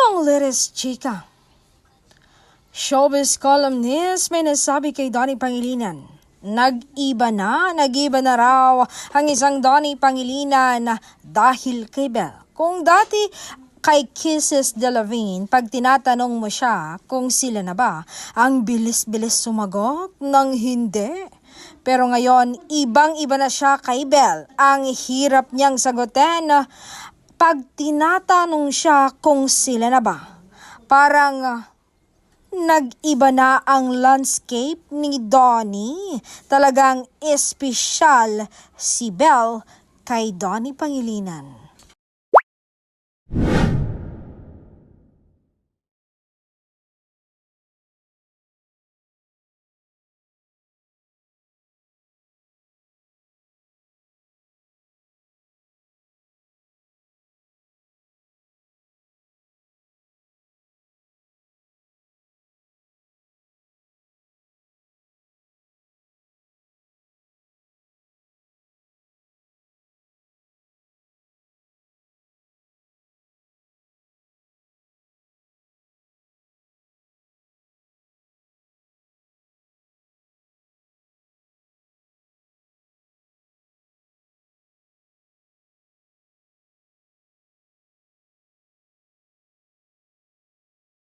Ang Liris Chika. Showbiz columnist may nasabi kay Donnie Pangilinan. Nag-iba na raw ang isang Donnie Pangilinan dahil kay Belle. Kung dati kay Kisses de la Vin, pag tinatanong mo siya kung sila na ba, ang bilis-bilis sumagot ng hindi. Pero ngayon, ibang-iba na siya kay Belle. Ang hirap niyang sagutin pag tinatanong siya kung sila na ba. Parang nag-iba na ang landscape ni Donnie. Talagang espesyal si Belle kay Donnie Pangilinan.